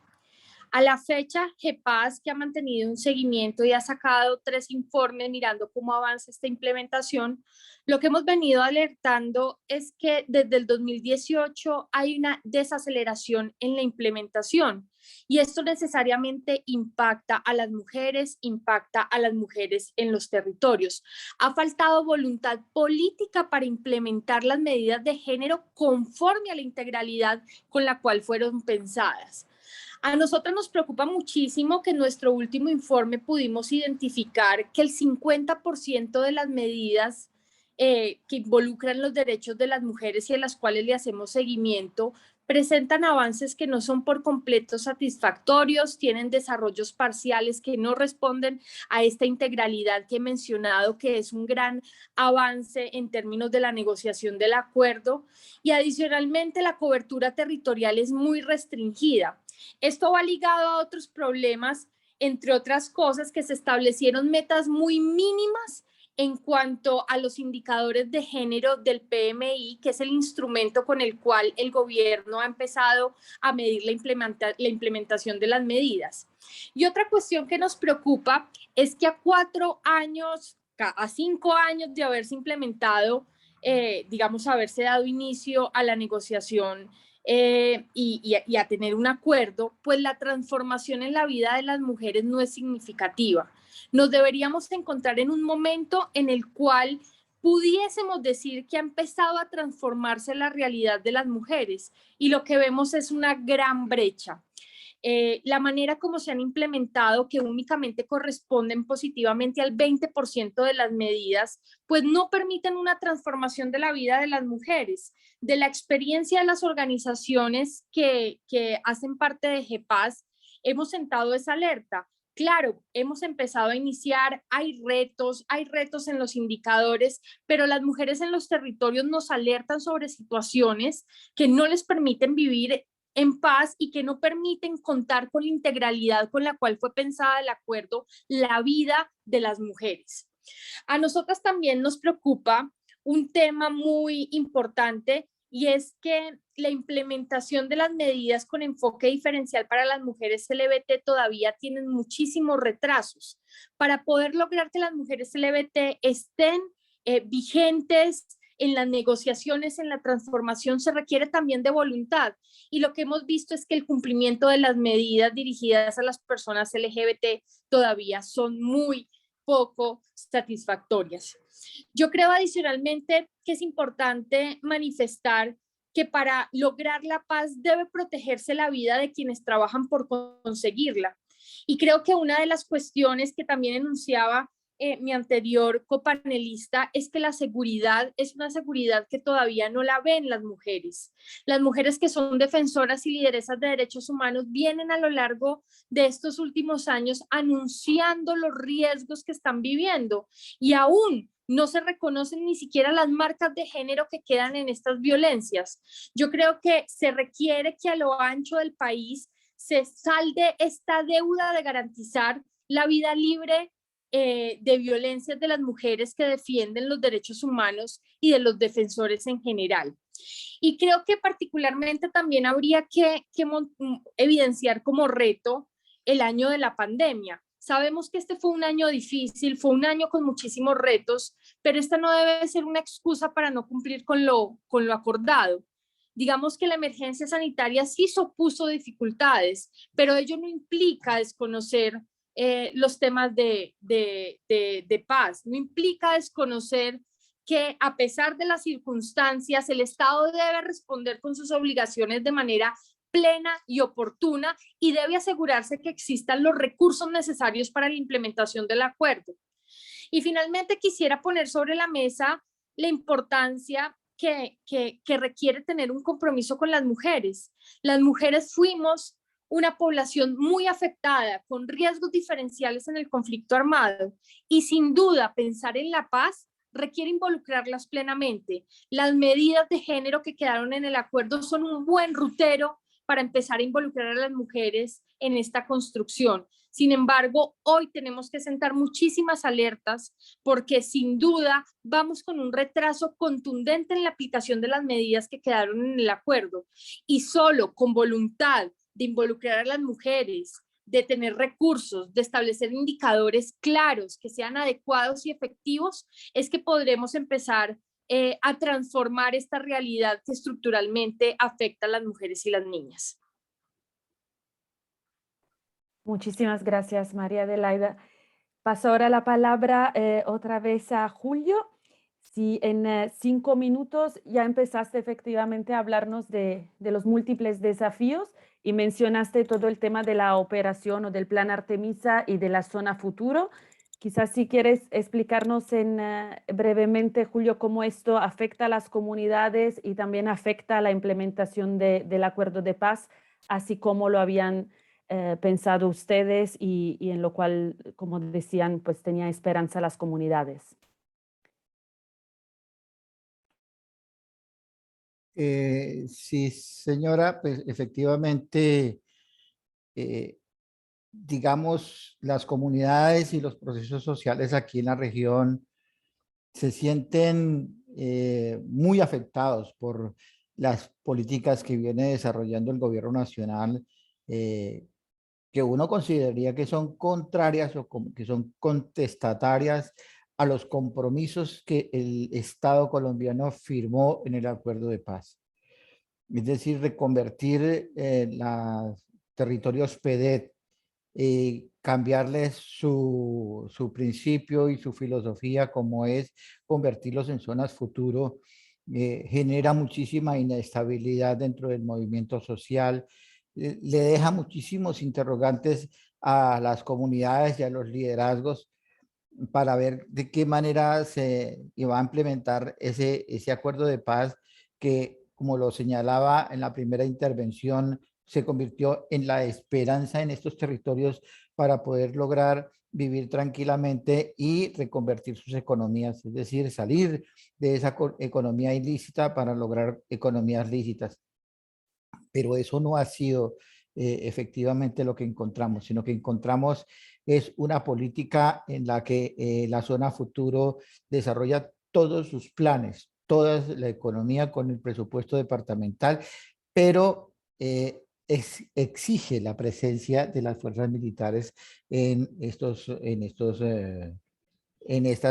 A la fecha, GEPAS, que ha mantenido un seguimiento y ha sacado 3 informes mirando cómo avanza esta implementación, lo que hemos venido alertando es que desde el 2018 hay una desaceleración en la implementación y esto necesariamente impacta a las mujeres en los territorios. Ha faltado voluntad política para implementar las medidas de género conforme a la integralidad con la cual fueron pensadas. A nosotros nos preocupa muchísimo que en nuestro último informe pudimos identificar que el 50% de las medidas que involucran los derechos de las mujeres y a las cuales le hacemos seguimiento presentan avances que no son por completo satisfactorios, tienen desarrollos parciales que no responden a esta integralidad que he mencionado, que es un gran avance en términos de la negociación del acuerdo, y adicionalmente la cobertura territorial es muy restringida. Esto va ligado a otros problemas, entre otras cosas, que se establecieron metas muy mínimas en cuanto a los indicadores de género del PMI, que es el instrumento con el cual el gobierno ha empezado a medir la implementación de las medidas. Y otra cuestión que nos preocupa es que a 5 años de haberse implementado, digamos, haberse dado inicio a la negociación y a tener un acuerdo, pues la transformación en la vida de las mujeres no es significativa. Nos deberíamos encontrar en un momento en el cual pudiésemos decir que ha empezado a transformarse la realidad de las mujeres y lo que vemos es una gran brecha. La manera como se han implementado, que únicamente corresponden positivamente al 20% de las medidas, pues no permiten una transformación de la vida de las mujeres. De la experiencia de las organizaciones que hacen parte de GEPAS, hemos sentado esa alerta. Claro, hemos empezado a iniciar, hay retos en los indicadores, pero las mujeres en los territorios nos alertan sobre situaciones que no les permiten vivir en paz y que no permiten contar con la integralidad con la cual fue pensada el acuerdo, la vida de las mujeres. A nosotras también nos preocupa un tema muy importante y es que la implementación de las medidas con enfoque diferencial para las mujeres LGBT todavía tienen muchísimos retrasos. Para poder lograr que las mujeres LGBT estén vigentes en las negociaciones, en la transformación, se requiere también de voluntad. Y lo que hemos visto es que el cumplimiento de las medidas dirigidas a las personas LGBT todavía son muy poco satisfactorias. Yo creo adicionalmente que es importante manifestar que para lograr la paz debe protegerse la vida de quienes trabajan por conseguirla. Y creo que una de las cuestiones que también enunciaba mi anterior copanelista es que la seguridad es una seguridad que todavía no la ven las mujeres. Las mujeres que son defensoras y lideresas de derechos humanos vienen a lo largo de estos últimos años anunciando los riesgos que están viviendo y aún no se reconocen ni siquiera las marcas de género que quedan en estas violencias. Yo creo que se requiere que a lo ancho del país se salde esta deuda de garantizar la vida libre de violencias de las mujeres que defienden los derechos humanos y de los defensores en general. Y creo que particularmente también habría que evidenciar como reto el año de la pandemia. Sabemos que este fue un año difícil, fue un año con muchísimos retos, pero esta no debe ser una excusa para no cumplir con lo acordado. Digamos que la emergencia sanitaria sí supuso dificultades, pero ello no implica desconocer los temas de paz, no implica desconocer que a pesar de las circunstancias, el Estado debe responder con sus obligaciones de manera plena y oportuna y debe asegurarse que existan los recursos necesarios para la implementación del acuerdo. Y finalmente quisiera poner sobre la mesa la importancia que requiere tener un compromiso con las mujeres. Las mujeres fuimos una población muy afectada, con riesgos diferenciales en el conflicto armado, y sin duda pensar en la paz requiere involucrarlas plenamente. Las medidas de género que quedaron en el acuerdo son un buen rutero para empezar a involucrar a las mujeres en esta construcción. Sin embargo, hoy tenemos que sentar muchísimas alertas porque sin duda vamos con un retraso contundente en la aplicación de las medidas que quedaron en el acuerdo, y solo con voluntad de involucrar a las mujeres, de tener recursos, de establecer indicadores claros que sean adecuados y efectivos, es que podremos empezar a transformar esta realidad que estructuralmente afecta a las mujeres y las niñas.
Muchísimas gracias, María Adelaida. Paso ahora la palabra otra vez a Julio. Si en 5 minutos ya empezaste efectivamente a hablarnos de los múltiples desafíos y mencionaste todo el tema de la operación o del plan Artemisa y de la zona futuro. Quizás si quieres explicarnos brevemente, Julio, cómo esto afecta a las comunidades y también afecta a la implementación del acuerdo de paz, así como lo habían pensado ustedes y en lo cual, como decían, pues tenía esperanza las comunidades.
Sí, señora, pues efectivamente, digamos, las comunidades y los procesos sociales aquí en la región se sienten muy afectados por las políticas que viene desarrollando el gobierno nacional, que uno consideraría que son contrarias o que son contestatarias a los compromisos que el Estado colombiano firmó en el acuerdo de paz. Es decir, reconvertir los territorios PEDET, cambiarles su principio y su filosofía, como es convertirlos en zonas futuro, genera muchísima inestabilidad dentro del movimiento social, le deja muchísimos interrogantes a las comunidades y a los liderazgos para ver de qué manera se iba a implementar ese acuerdo de paz que, como lo señalaba en la primera intervención, se convirtió en la esperanza en estos territorios para poder lograr vivir tranquilamente y reconvertir sus economías, es decir, salir de esa economía ilícita para lograr economías lícitas. Pero eso no ha sido efectivamente lo que encontramos, sino que encontramos es una política en la que la zona futuro desarrolla todos sus planes, toda la economía con el presupuesto departamental, pero exige la presencia de las fuerzas militares en estas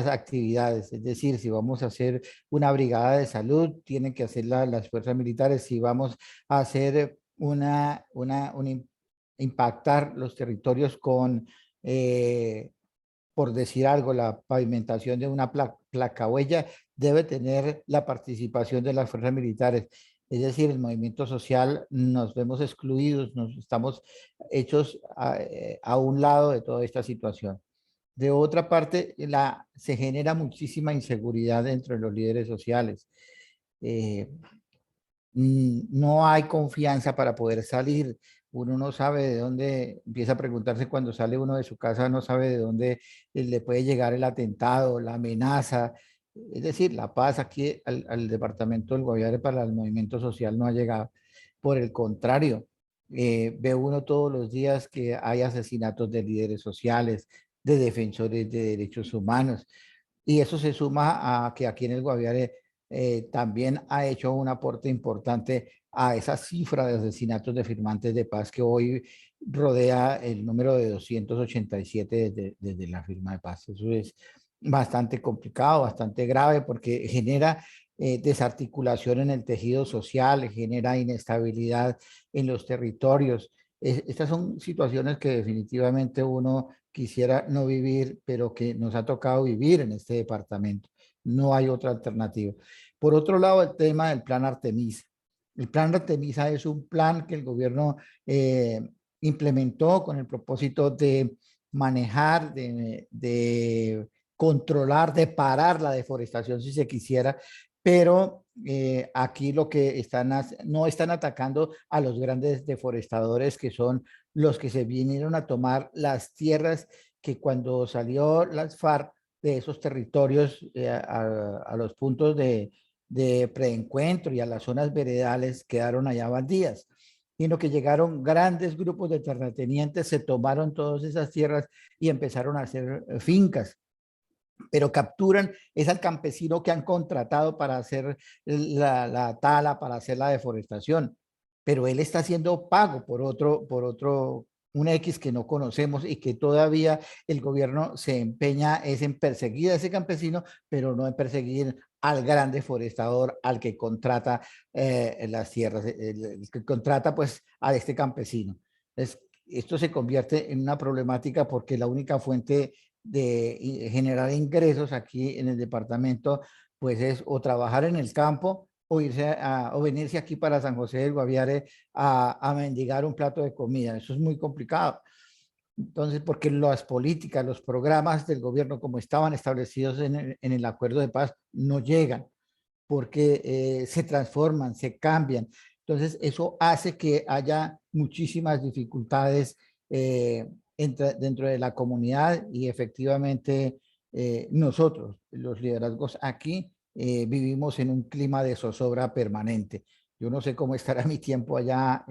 actividades. Es decir, si vamos a hacer una brigada de salud, tienen que hacerla las fuerzas militares. Si vamos a hacer impactar los territorios con, por decir algo, la pavimentación de una placa huella, debe tener la participación de las fuerzas militares. Es decir, el movimiento social nos vemos excluidos, nos estamos hechos a un lado de toda esta situación. De otra parte, se genera muchísima inseguridad dentro de los líderes sociales. No hay confianza para poder salir. Uno no sabe de dónde, empieza a preguntarse cuando sale uno de su casa, no sabe de dónde le puede llegar el atentado, la amenaza. Es decir, la paz aquí al departamento del Guaviare para el movimiento social no ha llegado. Por el contrario, ve uno todos los días que hay asesinatos de líderes sociales, de defensores de derechos humanos. Y eso se suma a que aquí en el Guaviare también ha hecho un aporte importante a esa cifra de asesinatos de firmantes de paz que hoy rodea el número de 287 desde la firma de paz. Eso es bastante complicado, bastante grave, porque genera desarticulación en el tejido social, genera inestabilidad en los territorios. Estas son situaciones que definitivamente uno quisiera no vivir, pero que nos ha tocado vivir en este departamento. No hay otra alternativa. Por otro lado, el tema del plan Artemisa. El plan Artemisa es un plan que el gobierno implementó con el propósito de manejar, de controlar, de parar la deforestación si se quisiera, pero aquí lo que no están atacando a los grandes deforestadores, que son los que se vinieron a tomar las tierras que cuando salió las FARC de esos territorios a los puntos de preencuentro y a las zonas veredales quedaron allá baldías, sino que llegaron grandes grupos de terratenientes, se tomaron todas esas tierras y empezaron a hacer fincas, pero capturan es al campesino que han contratado para hacer la tala, para hacer la deforestación, pero él está haciendo pago por otro, un X que no conocemos y que todavía el gobierno se empeña es en perseguir a ese campesino, pero no en perseguir al gran deforestador, al que contrata las tierras, el que contrata pues a este campesino. Entonces, esto se convierte en una problemática porque la única fuente de generar ingresos aquí en el departamento, pues es o trabajar en el campo o o venirse aquí para San José del Guaviare a mendigar un plato de comida. Eso es muy complicado. Entonces, porque las políticas, los programas del gobierno como estaban establecidos en el acuerdo de paz no llegan, porque se transforman, se cambian. Entonces, eso hace que haya muchísimas dificultades dentro de la comunidad y efectivamente nosotros, los liderazgos aquí, vivimos en un clima de zozobra permanente. Yo no sé cómo estará mi tiempo allá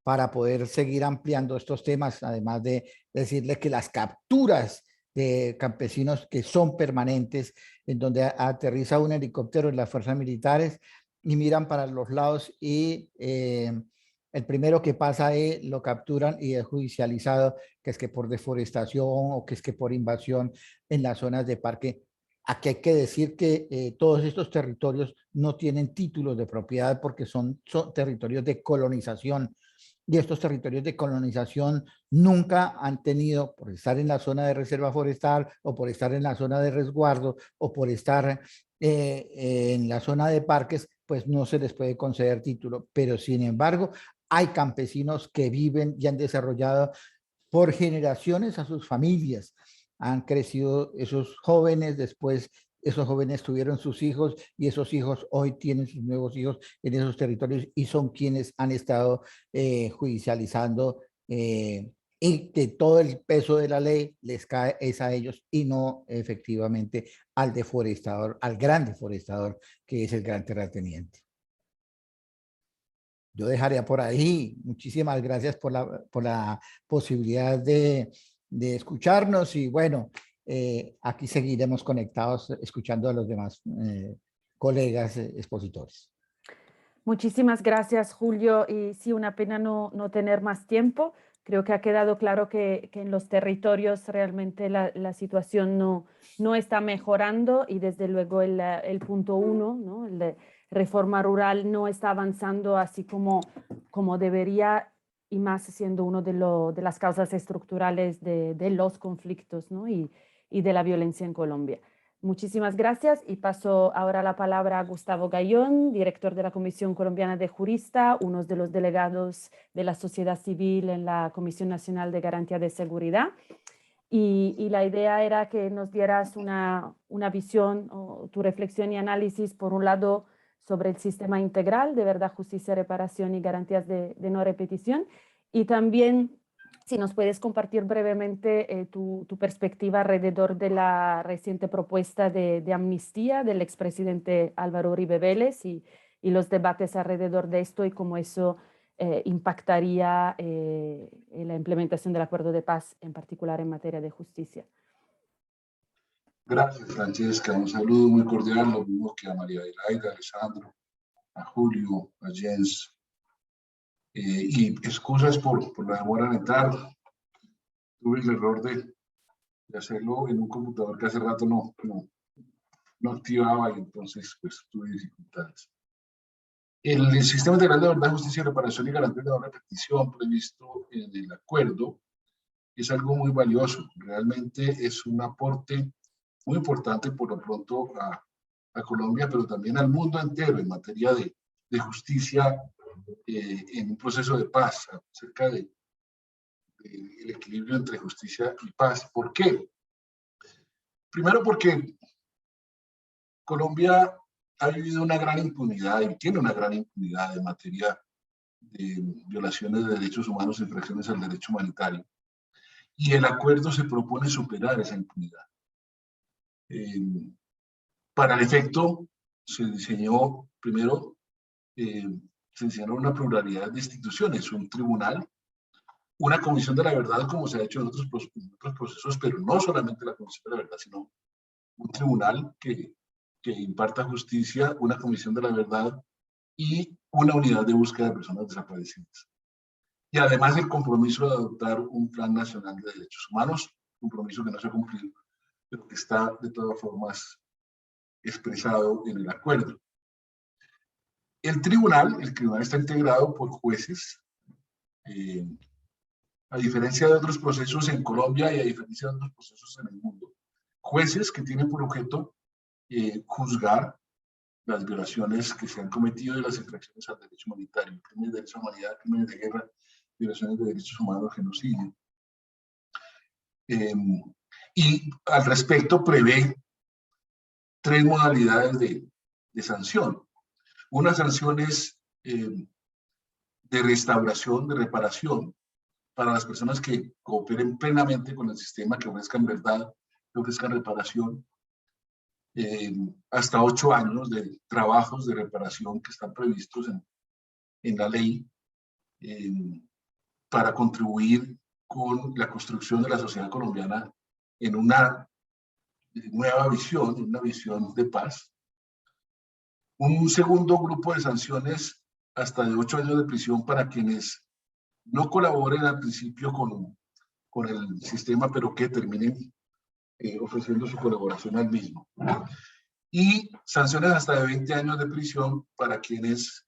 para poder seguir ampliando estos temas, además de decirle que las capturas de campesinos que son permanentes, en donde aterriza un helicóptero en las fuerzas militares y miran para los lados y el primero que pasa lo capturan y es judicializado, que es que por deforestación o que es que por invasión en las zonas de parque. Aquí hay que decir que todos estos territorios no tienen títulos de propiedad porque son territorios de colonización. Y estos territorios de colonización nunca han tenido, por estar en la zona de reserva forestal o por estar en la zona de resguardo o por estar en la zona de parques, pues no se les puede conceder título. Pero sin embargo, hay campesinos que viven y han desarrollado por generaciones a sus familias. Han crecido esos jóvenes, después esos jóvenes tuvieron sus hijos y esos hijos hoy tienen sus nuevos hijos en esos territorios y son quienes han estado judicializando y que todo el peso de la ley les cae es a ellos y no efectivamente al deforestador, al gran deforestador que es el gran terrateniente. Yo dejaría por ahí. Muchísimas gracias por la posibilidad de escucharnos y bueno, aquí seguiremos conectados escuchando a los demás colegas expositores.
Muchísimas gracias, Julio. Y sí, una pena no tener más tiempo. Creo que ha quedado claro que en los territorios realmente la situación no está mejorando y desde luego el punto 1, ¿no? El de reforma rural no está avanzando así como debería y más siendo uno de las causas estructurales de los conflictos, ¿no? y de la violencia en Colombia. Muchísimas gracias y paso ahora la palabra a Gustavo Gayón, director de la Comisión Colombiana de Juristas, uno de los delegados de la sociedad civil en la Comisión Nacional de Garantía de Seguridad. Y la idea era que nos dieras una visión o tu reflexión y análisis, por un lado, sobre el sistema integral de verdad, justicia, reparación y garantías de no repetición, y también si nos puedes compartir brevemente tu perspectiva alrededor de la reciente propuesta de amnistía del expresidente Álvaro Uribe Vélez y los debates alrededor de esto y cómo eso impactaría en la implementación del acuerdo de paz, en particular en materia de justicia.
Gracias, Francesca. Un saludo muy cordial, lo mismo que a María Adelaida, a Alessandro, a Julio, a Jens. Y excusas por la demora en entrar. Tuve el error de hacerlo en un computador que hace rato no activaba y entonces pues tuve dificultades. El sistema integral de verdad, justicia, reparación y garantía de no repetición previsto en el acuerdo es algo muy valioso. Realmente es un aporte muy importante por lo pronto a Colombia, pero también al mundo entero en materia de justicia en un proceso de paz, acerca del equilibrio entre justicia y paz. ¿Por qué? Primero porque Colombia ha vivido una gran impunidad y tiene una gran impunidad en materia de violaciones de derechos humanos e infracciones al derecho humanitario. Y el acuerdo se propone superar esa impunidad. Para el efecto, se diseñó primero, se diseñaron una pluralidad de instituciones, un tribunal, una comisión de la verdad, como se ha hecho en otros procesos, pero no solamente la comisión de la verdad, sino un tribunal que imparta justicia, una comisión de la verdad y una unidad de búsqueda de personas desaparecidas. Y además el compromiso de adoptar un plan nacional de derechos humanos, compromiso que no se ha cumplido, pero que está de todas formas expresado en el acuerdo. El tribunal está integrado por jueces, a diferencia de otros procesos en Colombia y a diferencia de otros procesos en el mundo, jueces que tienen por objeto juzgar las violaciones que se han cometido y las infracciones al derecho humanitario, crímenes de lesa humanidad, crímenes de guerra, violaciones de derechos humanos, genocidio. Y al respecto prevé 3 modalidades de sanción. Una sanción es de restauración, de reparación, para las personas que cooperen plenamente con el sistema, que ofrezcan verdad, que ofrezcan reparación, hasta 8 años de trabajos de reparación que están previstos en la ley, para contribuir con la construcción de la sociedad colombiana en una nueva visión, una visión de paz. Un segundo grupo de sanciones hasta de 8 años de prisión para quienes no colaboren al principio con el sistema, pero que terminen ofreciendo su colaboración al mismo. Y sanciones hasta de 20 años de prisión para quienes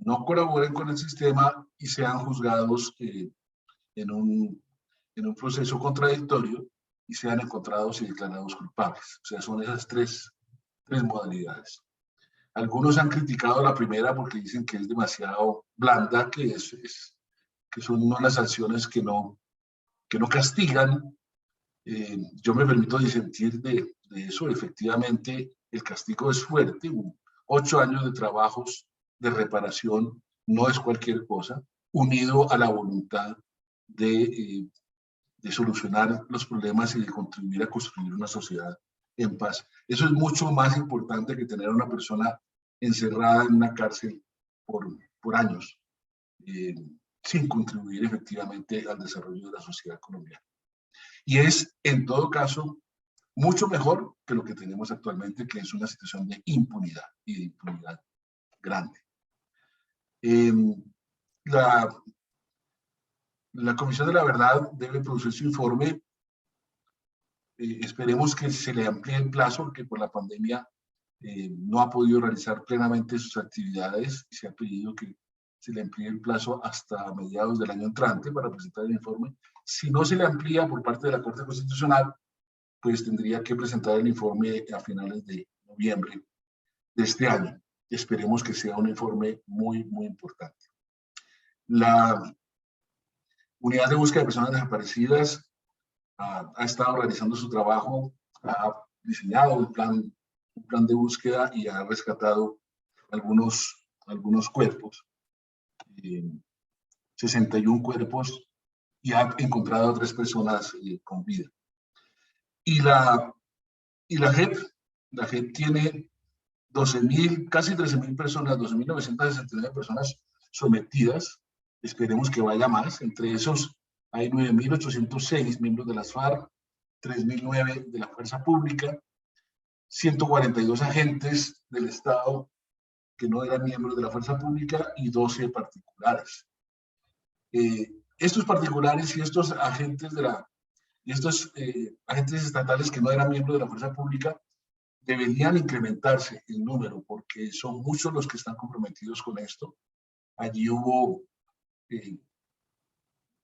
no colaboren con el sistema y sean juzgados en un proceso contradictorio y sean encontrados y declarados culpables. O sea, son esas tres modalidades. Algunos han criticado la primera porque dicen que es demasiado blanda, que son unas sanciones que no castigan. Yo me permito disentir de eso. Efectivamente, el castigo es fuerte. 8 años de trabajos de reparación no es cualquier cosa, unido a la voluntad de solucionar los problemas y de contribuir a construir una sociedad en paz. Eso es mucho más importante que tener a una persona encerrada en una cárcel por años, sin contribuir efectivamente al desarrollo de la sociedad colombiana. Y es, en todo caso, mucho mejor que lo que tenemos actualmente, que es una situación de impunidad, y de impunidad grande. La Comisión de la Verdad debe producir su informe. Esperemos que se le amplíe el plazo, porque por la pandemia no ha podido realizar plenamente sus actividades. Se ha pedido que se le amplíe el plazo hasta mediados del año entrante para presentar el informe. Si no se le amplía por parte de la Corte Constitucional, pues tendría que presentar el informe a finales de noviembre de este año. Esperemos que sea un informe muy, muy importante. La Unidad de Búsqueda de Personas Desaparecidas ha estado realizando su trabajo, ha diseñado un plan de búsqueda y ha rescatado algunos cuerpos, 61 cuerpos, y ha encontrado a 3 personas con vida. Y la JEP tiene 12.000, casi 13.000 personas, 12.969 personas sometidas. Esperemos que vaya más. Entre esos hay 9.806 miembros de las FARC, 3.009 de la Fuerza Pública, 142 agentes del Estado que no eran miembros de la Fuerza Pública y 12 particulares. Estos particulares y estos agentes agentes estatales que no eran miembros de la Fuerza Pública deberían incrementarse el número, porque son muchos los que están comprometidos con esto. Allí hubo,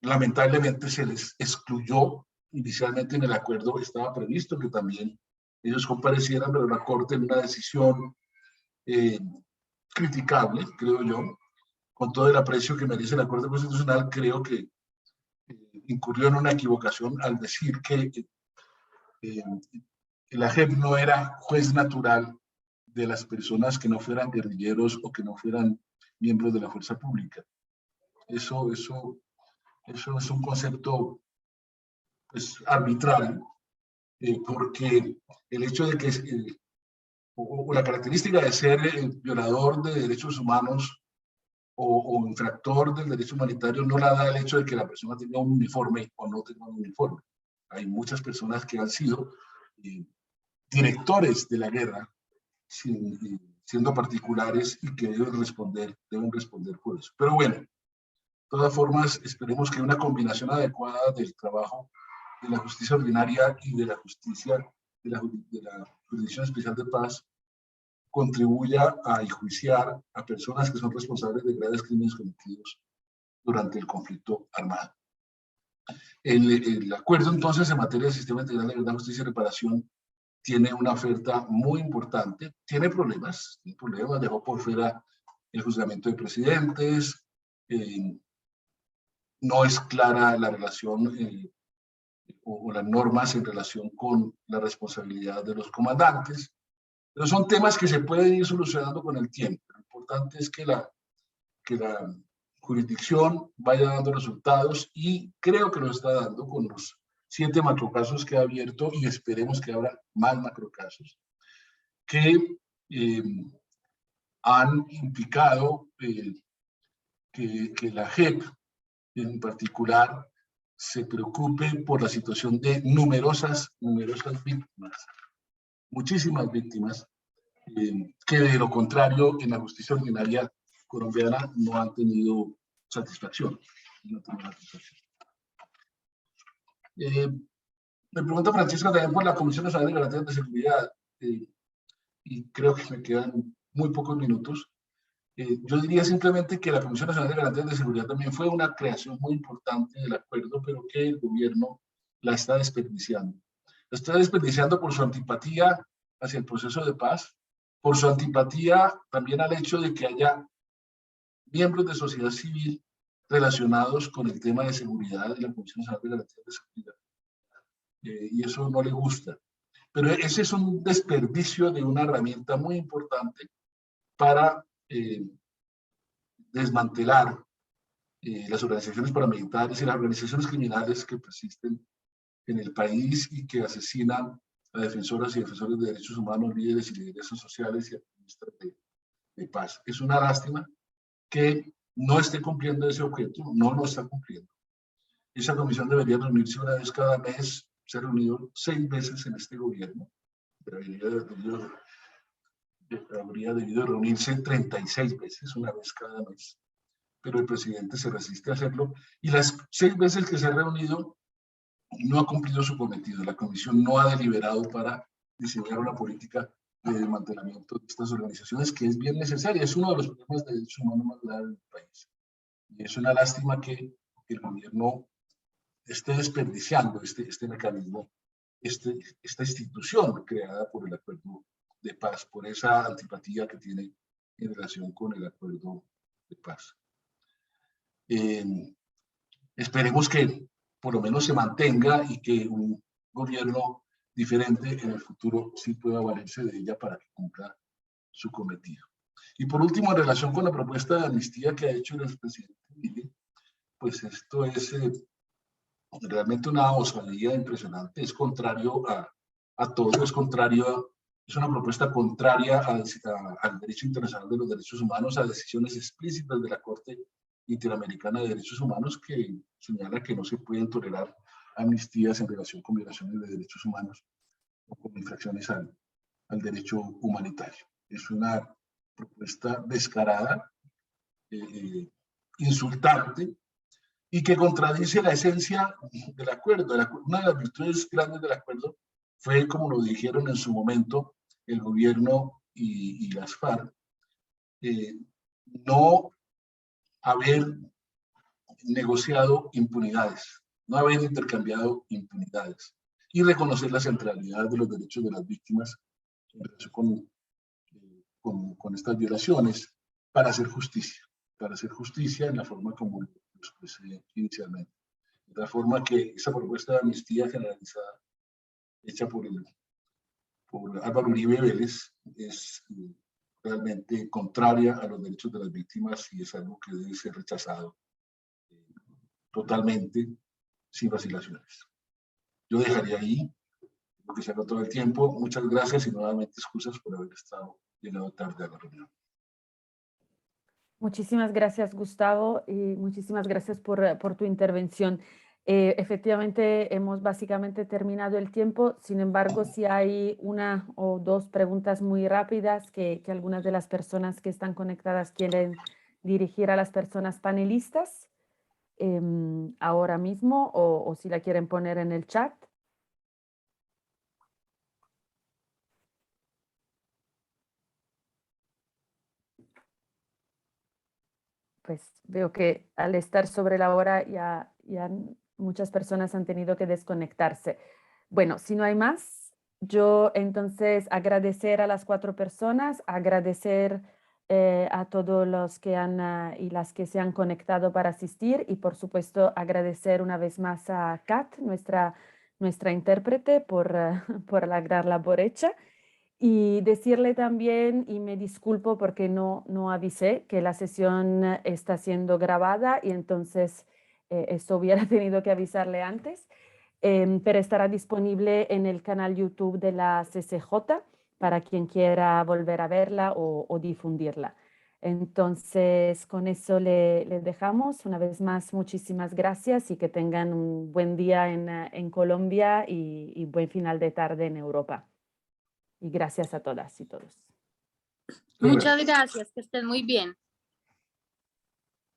lamentablemente se les excluyó. Inicialmente en el acuerdo estaba previsto que también ellos comparecieran, pero la Corte, en una decisión criticable, creo yo, con todo el aprecio que merece la Corte Constitucional, creo que incurrió en una equivocación al decir que la JEP no era juez natural de las personas que no fueran guerrilleros o que no fueran miembros de la fuerza pública. Eso es un concepto pues, arbitrario, porque el hecho de que, o la característica de ser violador de derechos humanos o infractor del derecho humanitario no la da el hecho de que la persona tenga un uniforme o no tenga un uniforme. Hay muchas personas que han sido directores de la guerra, siendo particulares y que deben responder por eso. Pero bueno, de todas formas, esperemos que una combinación adecuada del trabajo de la justicia ordinaria y de la justicia de la Jurisdicción Especial de Paz contribuya a enjuiciar a personas que son responsables de graves crímenes cometidos durante el conflicto armado. El acuerdo entonces en materia del Sistema Integral de Verdad, Justicia y Reparación tiene una oferta muy importante, tiene problemas, dejó por fuera el juzgamiento de presidentes, no es clara la relación o las normas en relación con la responsabilidad de los comandantes, pero son temas que se pueden ir solucionando con el tiempo. Lo importante es que la jurisdicción vaya dando resultados y creo que lo está dando con los 7 macrocasos que ha abierto y esperemos que abra más macrocasos que han implicado que la JEP en particular se preocupe por la situación de numerosas víctimas, muchísimas víctimas, que de lo contrario en la justicia ordinaria colombiana no han tenido satisfacción. Me pregunta Francisco también por la Comisión Nacional de Garantías de Seguridad, y creo que me quedan muy pocos minutos. Yo diría simplemente que la Comisión Nacional de Garantías de Seguridad también fue una creación muy importante del acuerdo, pero que el gobierno la está desperdiciando. La está desperdiciando por su antipatía hacia el proceso de paz, por su antipatía también al hecho de que haya miembros de sociedad civil relacionados con el tema de seguridad de la Comisión Nacional de Garantías de Seguridad. Y eso no le gusta. Pero ese es un desperdicio de una herramienta muy importante para desmantelar las organizaciones paramilitares y las organizaciones criminales que persisten en el país y que asesinan a defensoras y defensores de derechos humanos, líderes y lideresas sociales y activistas de paz. Es una lástima que no esté cumpliendo ese objetivo, no lo está cumpliendo. Esa comisión debería reunirse una vez cada mes, se ha reunido 6 veces en este gobierno, pero habría debido reunirse 36 veces, una vez cada mes, pero el presidente se resiste a hacerlo, y las 6 veces que se ha reunido no ha cumplido su cometido. La comisión no ha deliberado para diseñar una política de desmantelamiento de estas organizaciones, que es bien necesaria, es uno de los problemas de derechos humanos más graves del país. Y es una lástima que el gobierno esté desperdiciando este mecanismo, esta institución creada por el acuerdo de paz, por esa antipatía que tiene en relación con el acuerdo de paz. Esperemos que por lo menos se mantenga y que un gobierno diferente en el futuro sí pueda valerse de ella para que cumpla su cometido. Y por último, en relación con la propuesta de amnistía que ha hecho el presidente Uribe, pues esto es realmente una osadía impresionante, es contrario a todo, es una propuesta contraria al derecho internacional de los derechos humanos, a decisiones explícitas de la Corte Interamericana de Derechos Humanos que señala que no se pueden tolerar amnistías en relación con violaciones de derechos humanos o con infracciones al derecho humanitario. Es una propuesta descarada, insultante, y que contradice la esencia del acuerdo. Una de las virtudes grandes del acuerdo fue, como lo dijeron en su momento el gobierno y las FARC, no haber negociado impunidades, no haber intercambiado impunidades y reconocer la centralidad de los derechos de las víctimas en relación con estas violaciones para hacer justicia en la forma como lo expresé inicialmente. De la forma que esa propuesta de amnistía generalizada hecha por por Álvaro Uribe Vélez es realmente contraria a los derechos de las víctimas y es algo que debe ser rechazado totalmente, sin vacilaciones. Yo dejaría ahí, porque se agotó el tiempo. Muchas gracias y nuevamente excusas por haber llegado tarde a la reunión.
Muchísimas gracias, Gustavo, y muchísimas gracias por tu intervención. Efectivamente, hemos básicamente terminado el tiempo. Sin embargo, si hay una o dos preguntas muy rápidas que algunas de las personas que están conectadas quieren dirigir a las personas panelistas ahora mismo o si la quieren poner en el chat. Pues veo que al estar sobre la hora ya muchas personas han tenido que desconectarse. Bueno, si no hay más, yo entonces agradecer a las 4 personas, agradecer a todos los que han y las que se han conectado para asistir y por supuesto agradecer una vez más a Kat, nuestra intérprete, por la gran labor hecha. Y decirle también, y me disculpo porque no avisé, que la sesión está siendo grabada y entonces eso hubiera tenido que avisarle antes, pero estará disponible en el canal YouTube de la CCJ para quien quiera volver a verla o difundirla. Entonces, con eso le dejamos. Una vez más, muchísimas gracias y que tengan un buen día en Colombia y buen final de tarde en Europa. Y gracias a todas y todos.
Muchas gracias, que estén muy bien.